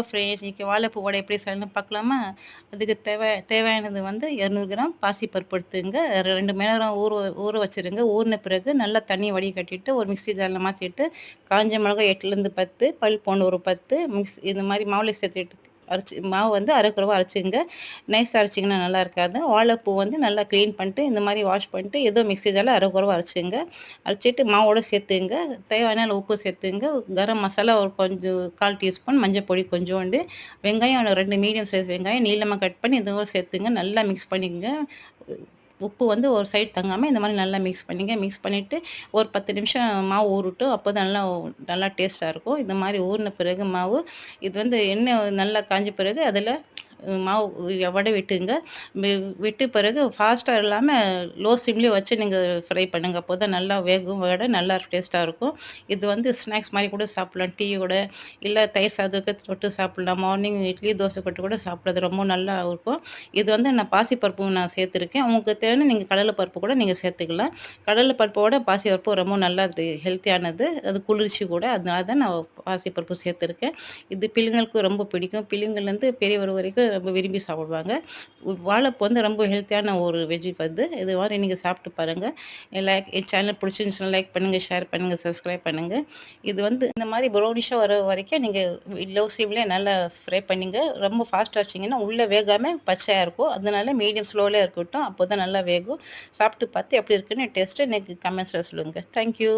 Friends இன்னைக்கு வாழைப்பூ வடை எப்படி செய்யணும்னு பார்க்கலாமா? அதுக்கு தேவையானது வந்து 200 கிராம் பாசிப்பருப்பு எடுத்துங்க. 2 மணி நேரம் ஊற வச்சுருங்க. ஊறின பிறகு நல்லா தண்ணி வடிகட்டிட்டு ஒரு மிக்ஸி ஜார்ல மாத்திட்டு, காஞ்ச மிளகாய் 8லேருந்து 10, பல் பூண்டு ஒரு 10 இந்த மாரி மாவுல சேர்த்துட்டு மாவு வந்து அரைக்குறவா அரைச்சுங்க. நைஸா அரைச்சிங்கன்னா நல்லா இருக்காது. வாழைப்பூ வந்து நல்லா கிளீன் பண்ணிட்டு, இந்த மாரி வாஷ் பண்ணிட்டு, ஏதோ மிக்ஸி ஜார்ல அரைக்குறவா அரைச்சுங்க. அரைச்சிட்டு மாவோட சேர்த்துங்க. தேவையான அளவு உப்பு சேர்த்துங்க. கரம் மசாலா ஒரு கொஞ்சம் 1/4 டீஸ்பூன், மஞ்சள் பொடி கொஞ்சோண்டு, வெங்காயம் 2 மீடியம் சைஸ் வெங்காயம் நீளமா கட் பண்ணி இதுவும் சேர்த்துங்க. நல்லா மிக்ஸ் பண்ணிக்கங்க. உப்பு வந்து ஒரு சைடு தங்காம இந்த மாரி நல்லா மிக்ஸ் பண்ணிங்க. மிக்ஸ் பண்ணிட்டு ஒரு 10 நிமிஷம் மாவு ஊறட்டும். அப்பதான் நல்லா நல்லா டேஸ்ட்டா இருக்கும். இந்த மாரி ஊறின பிறகு மாவு, இது வந்து எண்ணெய் நல்லா காஞ்ச பிறகு அதில மாவு வடை விட்டுங்க. வெ விட்ட பிறகு ஃபாஸ்ட்டா இல்லாம லோ சிம்லயே வச்சு நீங்க ஃப்ரை பண்ணுங்க. அப்போதான் நல்லா வேகும் வடை நல்லா டேஸ்ட்டா இருக்கும். இது வந்து ஸ்நாக்ஸ் மாரி கூட சாப்பிடலாம். டீயோட இல்ல தயிர் சாதத்துக்கு தொட்டு சாப்பிடலாம். மார்னிங் இட்லி, தோசை தொட்டு கூட சாப்பிடுறது ரொம்ப நல்லா இருக்கும். இது வந்து நான் பாசிப்பருப்பு நான் சேர்த்துருக்கேன். உங்களுக்கு தேவைன்னா நீங்க கடலை பருப்பு கூட நீங்க சேர்த்துக்கலாம். கடலை பருப்போட பாசிப்பருப்பு ரொம்ப நல்லது, ஹெல்த்தியானது. அது குளிர்ச்சி கூட. அதனால தான் நான் பாசிப்பருப்பு சேர்த்துருக்கேன். இது பிள்ளைங்களுக்கு ரொம்ப பிடிக்கும். பிள்ளைங்கள்லேருந்து பெரியவர் வரைக்கும் ரொம்ப விரும்பி சாப்பிடுவாங்க. வாழைப்பூ வந்து ரொம்ப ஹெல்த்தியான ஒரு அது. இது மாரி நீங்க சாப்பிட்டு பாருங்க. என் சேனல் பிடிச்சிருந்துச்சுன்னா லைக் பண்ணுங்க, ஷேர் பண்ணுங்க, சப்ஸ்கிரைப் பண்ணுங்க. இது வந்து இந்த மாரி ப்ரௌனிஷா வர வரைக்கும் நீங்க லோ ஃப்ளேம்லயே நல்லா ஃப்ரை பண்ணீங்க. ரொம்ப ஃபாஸ்ட்டா வச்சீங்கன்னா உள்ள வேகாம பச்சையா இருக்கும். அதனால மீடியம் ஸ்லோல இருக்கட்டும். அப்போதான் நல்லா வேகும். சாப்பிட்டு பார்த்து எப்படி இருக்குன்னு டேஸ்ட்டு எனக்கு கமெண்ட்ஸ்ல சொல்லுங்க. Thank you.